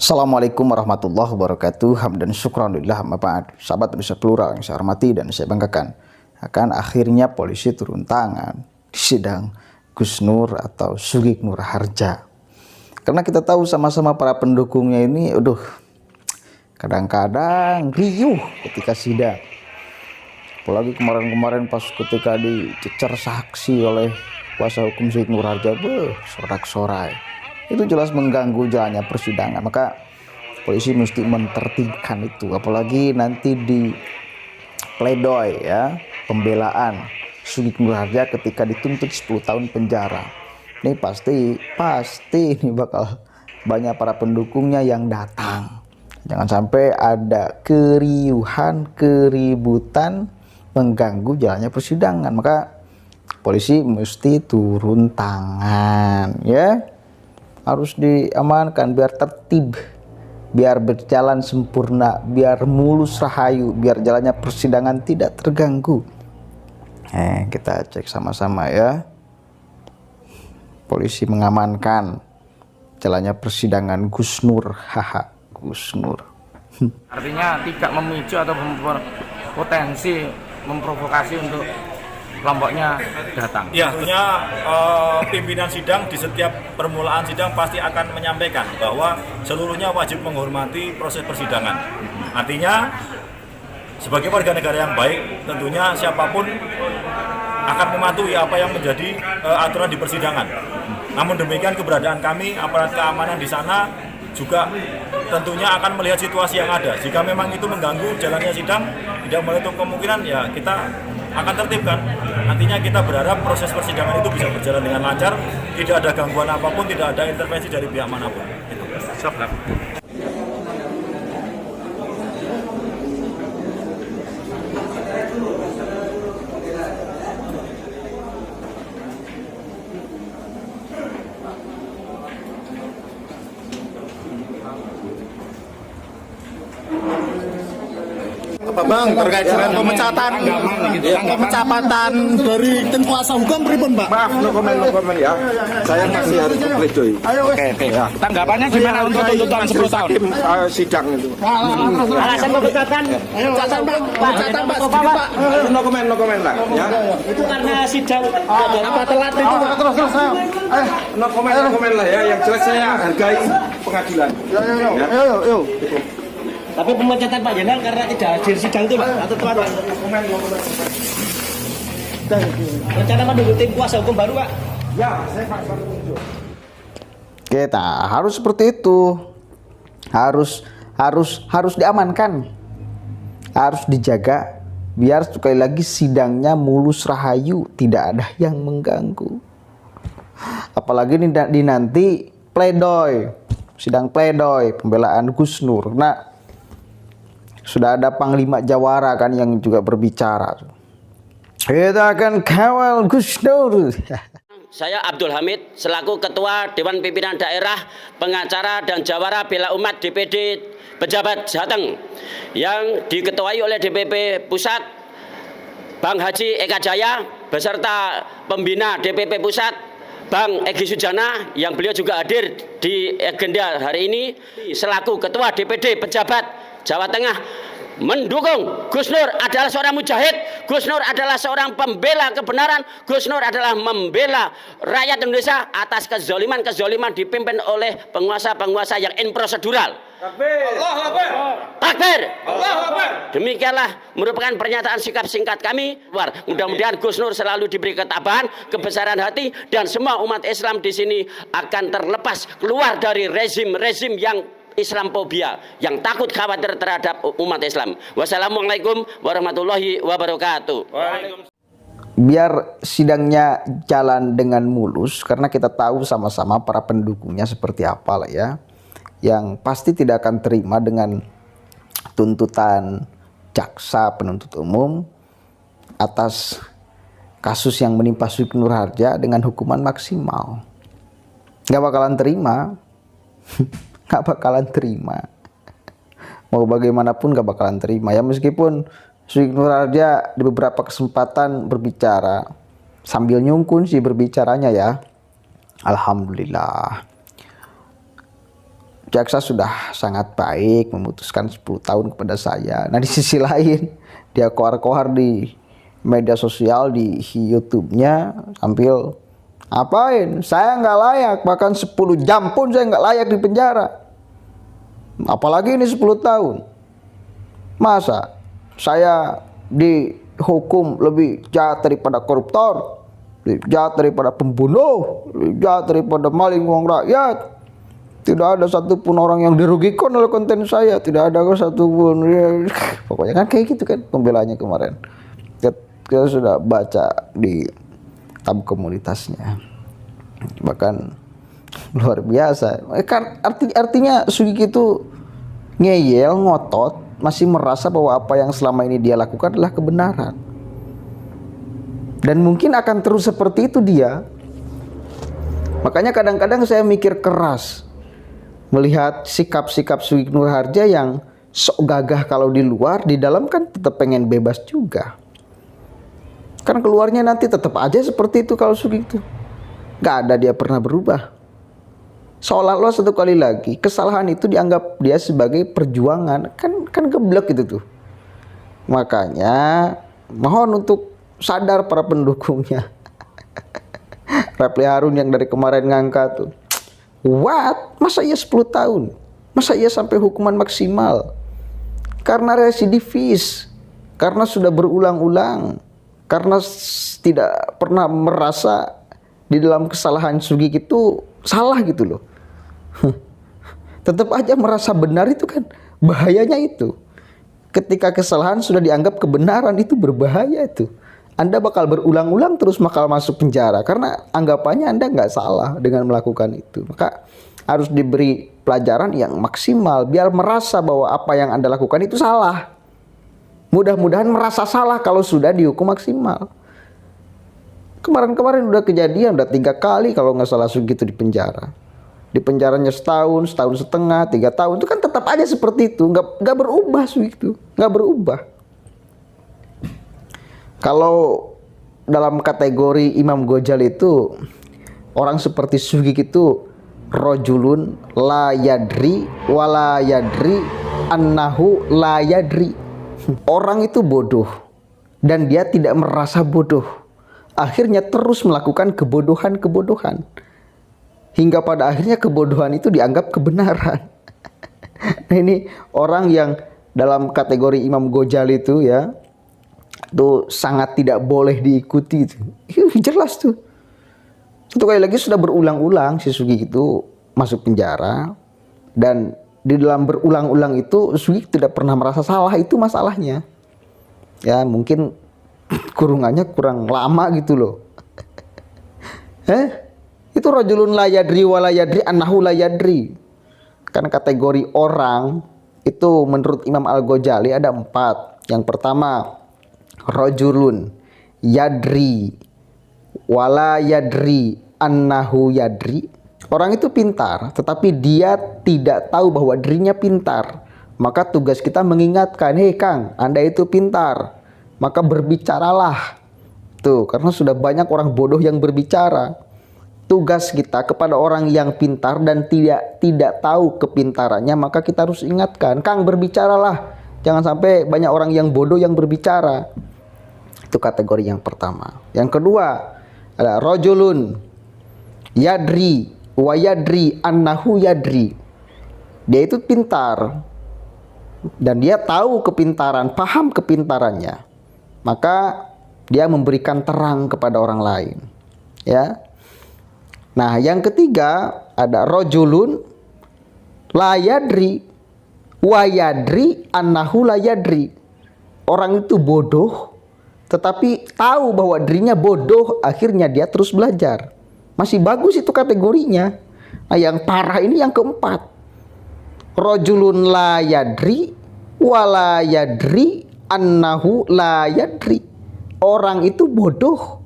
Assalamualaikum warahmatullahi wabarakatuh. Hamdan syukranillah amma ba'd. Sahabat Indonesia Plural yang saya hormati dan saya banggakan, akan akhirnya polisi turun tangan di sidang Gus Nur atau Sugeng Nur Harja. Karena kita tahu sama-sama para pendukungnya ini kadang-kadang riuh ketika sidang. Apalagi kemarin-kemarin pas ketika dicecer saksi oleh kuasa hukum Sugeng Nur Harja, sorak-sorai. Itu jelas mengganggu jalannya persidangan. Maka polisi mesti mentertibkan itu, apalagi nanti di pledoi ya, pembelaan Sugeng Nur Harja ketika dituntut 10 tahun penjara. Ini pasti ini bakal banyak para pendukungnya yang datang. Jangan sampai ada keributan mengganggu jalannya persidangan. Maka polisi mesti turun tangan ya. Harus diamankan biar tertib, biar berjalan sempurna, biar mulus rahayu, biar jalannya persidangan tidak terganggu. Kita cek sama-sama ya. Polisi mengamankan jalannya persidangan Gus Nur. Gus Nur. Artinya tidak memicu atau berpotensi memprovokasi untuk kelompoknya datang. Ya, tentunya pimpinan sidang di setiap permulaan sidang pasti akan menyampaikan bahwa seluruhnya wajib menghormati proses persidangan. Artinya sebagai warga negara yang baik, tentunya siapapun akan mematuhi apa yang menjadi aturan di persidangan. Namun demikian keberadaan kami, aparat keamanan di sana juga tentunya akan melihat situasi yang ada. Jika memang itu mengganggu jalannya sidang, tidak menutup kemungkinan ya kita akan tertibkan. Nantinya kita berharap proses persidangan itu bisa berjalan dengan lancar, tidak ada gangguan apapun, tidak ada intervensi dari pihak manapun. Apa Bang terkait dengan pemecatan dari tim kuasa hukum pripun Mbak? Maaf, no comment ya. Saya masih harus berpledoi. Oke. Ya. Tanggapannya gimana untuk tuntutan 10 tahun? Sidang itu. Alasan pemecatan? Pemecatan Pak. No comment lah ya. Itu karena sidang apa telat itu Pak? Terus. No comment lah ya. Yang jelas saya hargai pengadilan. Yo. Tapi pemecatan Pak Jenderal karena tidak hadir sidang itu Pak atau telat? Rencana menunggu tim kuasa hukum baru Pak? Ya, saya paksa menunjuk. Kita harus seperti itu. Harus diamankan. Harus dijaga biar sekali lagi sidangnya mulus rahayu, tidak ada yang mengganggu. Apalagi di nanti pledoi, sidang pledoi pembelaan Gus Nur. Nah, sudah ada Panglima Jawara kan yang juga berbicara. Kita akan kawal Gus Nur. Saya Abdul Hamid selaku Ketua Dewan Pimpinan Daerah, Pengacara dan Jawara Bela Umat DPD Pejabat Jateng yang diketuai oleh DPP Pusat Bang Haji Eka Jaya beserta pembina DPP Pusat Bang Egy Sujana yang beliau juga hadir di agenda hari ini selaku Ketua DPD Pejabat Jawa Tengah mendukung Gus Nur adalah seorang mujahid, Gus Nur adalah seorang pembela kebenaran, Gus Nur adalah membela rakyat Indonesia atas kezoliman dipimpin oleh penguasa-penguasa yang improsedural. Takbir. Demikianlah merupakan pernyataan sikap singkat kami. Mudah-mudahan Gus Nur selalu diberi ketabahan, kebesaran hati, dan semua umat Islam di sini akan terlepas keluar dari rezim-rezim yang Islamfobia, yang takut khawatir terhadap umat Islam. Wassalamualaikum warahmatullahi wabarakatuh. Biar sidangnya jalan dengan mulus, karena kita tahu sama-sama para pendukungnya seperti apa lah ya, yang pasti tidak akan terima dengan tuntutan jaksa penuntut umum atas kasus yang menimpa Sugeng Nur Harja dengan hukuman maksimal. Gak bakalan terima. Gak bakalan terima. Mau bagaimanapun gak bakalan terima ya, meskipun Sugeng Nur Harja di beberapa kesempatan berbicara sambil nyungkun sih berbicaranya ya. Alhamdulillah jaksa sudah sangat baik memutuskan 10 tahun kepada saya. Nah di sisi lain dia kohar-kohar di media sosial, di YouTube-nya sambil apain? Saya nggak layak, bahkan 10 jam pun saya nggak layak di penjara. Apalagi ini 10 tahun. Masa saya dihukum lebih jahat daripada koruptor, lebih jahat daripada pembunuh, lebih jahat daripada maling uang rakyat. Tidak ada satupun orang yang dirugikan oleh konten saya. Tidak ada satupun. Pokoknya kan kayak gitu kan pembelaannya kemarin. Kita sudah baca di tab komunitasnya. Bahkan luar biasa. Artinya Sugeng itu ngeyel, ngotot, masih merasa bahwa apa yang selama ini dia lakukan adalah kebenaran. Dan mungkin akan terus seperti itu dia. Makanya kadang-kadang saya mikir keras melihat sikap-sikap Sugeng Nurharja yang sok gagah kalau di luar, di dalam kan tetap pengen bebas juga. Kan keluarnya nanti tetap aja seperti itu kalau Sugeng itu. Gak ada dia pernah berubah. Seolah-olah satu kali lagi kesalahan itu dianggap dia sebagai perjuangan. Kan geblek gitu tuh. Makanya mohon untuk sadar para pendukungnya. Rapli Harun yang dari kemarin ngangkat tuh. What? Masa ia 10 tahun? Masa ia sampai hukuman maksimal? Karena residivis, karena sudah berulang-ulang, karena tidak pernah merasa di dalam kesalahan Sugeng itu salah gitu loh. Tetap aja merasa benar itu kan bahayanya itu. Ketika kesalahan sudah dianggap kebenaran itu berbahaya itu. Anda bakal berulang-ulang terus bakal masuk penjara karena anggapannya Anda nggak salah dengan melakukan itu. Maka harus diberi pelajaran yang maksimal biar merasa bahwa apa yang Anda lakukan itu salah. Mudah-mudahan merasa salah kalau sudah dihukum maksimal. Kemarin-kemarin udah kejadian, udah 3 kali kalau nggak salah Sugeng itu di penjara. Di penjaranya setahun, setahun setengah, 3 tahun itu kan tetap aja seperti itu, nggak berubah Sugeng itu, nggak berubah. Kalau dalam kategori Imam Ghazali itu orang seperti Sugeng itu rojulun la yadri wala yadri annahu la yadri. Orang itu bodoh dan dia tidak merasa bodoh. Akhirnya terus melakukan kebodohan-kebodohan. Hingga pada akhirnya kebodohan itu dianggap kebenaran. Nah, ini orang yang dalam kategori Imam Ghazali itu ya, itu sangat tidak boleh diikuti itu. Jelas tuh. Satu kali lagi sudah berulang-ulang si Sugeng itu masuk penjara, dan di dalam berulang-ulang itu Sugeng tidak pernah merasa salah, itu masalahnya. Ya mungkin kurungannya kurang lama gitu loh. Itu rajulun la yadri wa la yadri annahu la yadri. Kan kategori orang itu menurut Imam Al-Ghazali ada 4. Yang pertama rajulun yadri wala yadri annahu yadri. Orang itu pintar tetapi dia tidak tahu bahwa dirinya pintar. Maka tugas kita mengingatkan, hei Kang, Anda itu pintar, maka berbicaralah. Tuh, karena sudah banyak orang bodoh yang berbicara. Tugas kita kepada orang yang pintar dan tidak tahu kepintarannya, maka kita harus ingatkan, Kang, berbicaralah. Jangan sampai banyak orang yang bodoh yang berbicara. Itu kategori yang pertama. Yang kedua ada rajulun yadri wa yadri annahu yadri. Dia itu pintar dan dia tahu kepintaran, paham kepintarannya. Maka dia memberikan terang kepada orang lain. Ya. Nah, yang ketiga ada rajulun la yadri wa yadri annahu la yadri. Orang itu bodoh tetapi tahu bahwa dirinya bodoh, akhirnya dia terus belajar. Masih bagus itu kategorinya. Nah, yang parah ini yang keempat. Rajulun la yadri wa la yadri annahu la yadri. Orang itu bodoh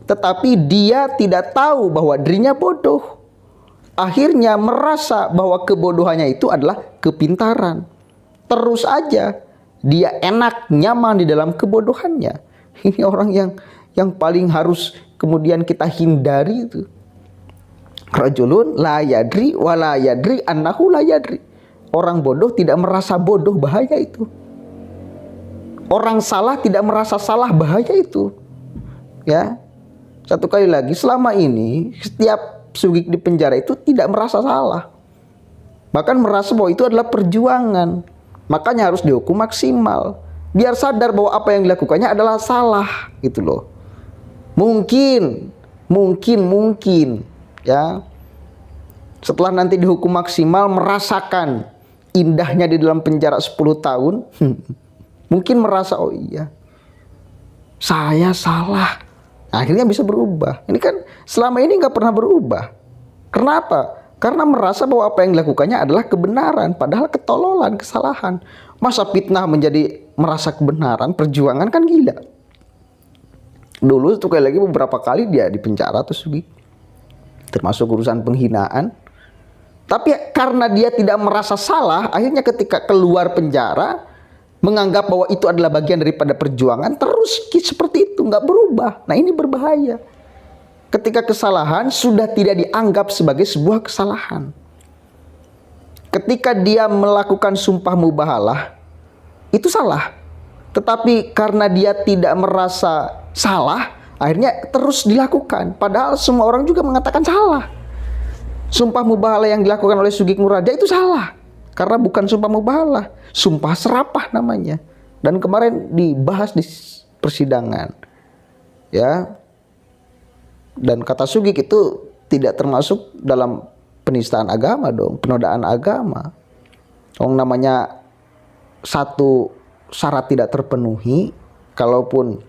tetapi dia tidak tahu bahwa dirinya bodoh. Akhirnya merasa bahwa kebodohannya itu adalah kepintaran. Terus aja dia enak, nyaman di dalam kebodohannya. Ini orang yang paling harus kemudian kita hindari itu. Rajulun la yadri wa la yadri annahu la yadri. Orang bodoh tidak merasa bodoh, bahaya itu. Orang salah tidak merasa salah, bahaya itu. Ya. Satu kali lagi, selama ini setiap Sugik di penjara itu tidak merasa salah. Bahkan merasa bahwa itu adalah perjuangan. Makanya harus dihukum maksimal. Biar sadar bahwa apa yang dilakukannya adalah salah, gitu loh. Mungkin ya, setelah nanti dihukum maksimal merasakan indahnya di dalam penjara 10 tahun, mungkin merasa, oh iya, saya salah. Akhirnya bisa berubah. Ini kan selama ini nggak pernah berubah. Kenapa? Karena merasa bahwa apa yang dilakukannya adalah kebenaran, padahal ketololan, kesalahan. Masa fitnah menjadi merasa kebenaran, perjuangan, kan gila. Dulu tuh kayak lagi beberapa kali dia di penjara tuh Sugik, termasuk urusan penghinaan. Tapi karena dia tidak merasa salah, akhirnya ketika keluar penjara menganggap bahwa itu adalah bagian daripada perjuangan, terus seperti itu, nggak berubah. Nah, ini berbahaya. Ketika kesalahan sudah tidak dianggap sebagai sebuah kesalahan. Ketika dia melakukan sumpah mubahalah, itu salah. Tetapi karena dia tidak merasa salah, akhirnya terus dilakukan. Padahal semua orang juga mengatakan salah. Sumpah mubahalah yang dilakukan oleh Sugik Nurraja itu salah. Karena bukan sumpah mubahalah, sumpah serapah namanya. Dan kemarin dibahas di persidangan. Ya. Dan kata Sugik itu tidak termasuk dalam penistaan agama dong, penodaan agama. Namanya satu syarat tidak terpenuhi, kalaupun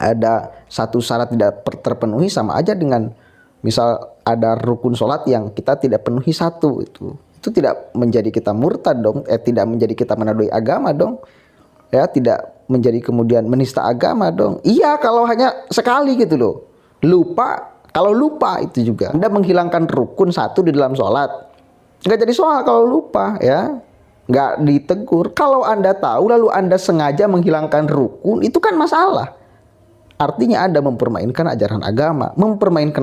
ada satu syarat tidak terpenuhi sama aja dengan misal ada rukun sholat yang kita tidak penuhi satu, itu tidak menjadi kita murtad dong, tidak menjadi kita menodai agama dong, ya, tidak menjadi kemudian menista agama dong. Iya, kalau hanya sekali gitu loh, kalau lupa itu juga Anda menghilangkan rukun satu di dalam sholat, nggak jadi soal kalau lupa, ya, nggak ditegur. Kalau Anda tahu lalu Anda sengaja menghilangkan rukun, itu kan masalah. Artinya Anda mempermainkan ajaran agama, mempermainkan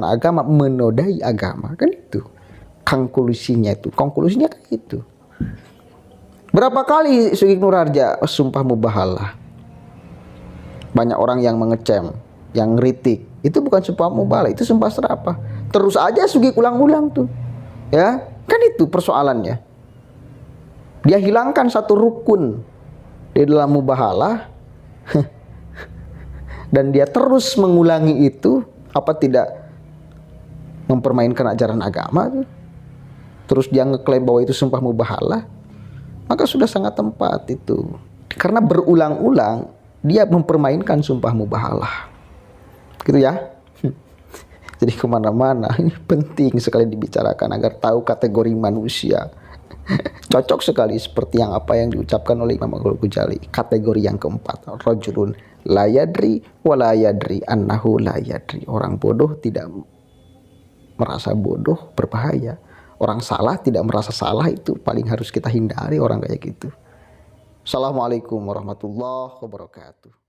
agama, menodai agama, kan itu. Konklusinya kan itu. Berapa kali Sugik Nurraja sumpah mubahalah? Banyak orang yang mengecam, yang ngeritik. Itu bukan sumpah mubahalah, itu sumpah serapah. Terus aja Sugik ulang-ulang tuh. Ya, kan itu persoalannya. Dia hilangkan satu rukun di dalam mubahalah dan dia terus mengulangi itu, apa tidak mempermainkan ajaran agama, terus dia ngeklaim bahwa itu sumpah mubahalah, maka sudah sangat tepat itu, karena berulang-ulang dia mempermainkan sumpah mubahalah, gitu ya. Jadi kemana-mana ini penting sekali dibicarakan agar tahu kategori manusia. Cocok sekali seperti yang apa yang diucapkan oleh Imam Al-Ghazali. Kategori yang keempat, rajulun la yadri wa la yadri annahu la yadri. Orang bodoh tidak merasa bodoh, berbahaya. Orang salah tidak merasa salah, itu paling harus kita hindari orang kayak gitu. Assalamualaikum warahmatullahi wabarakatuh.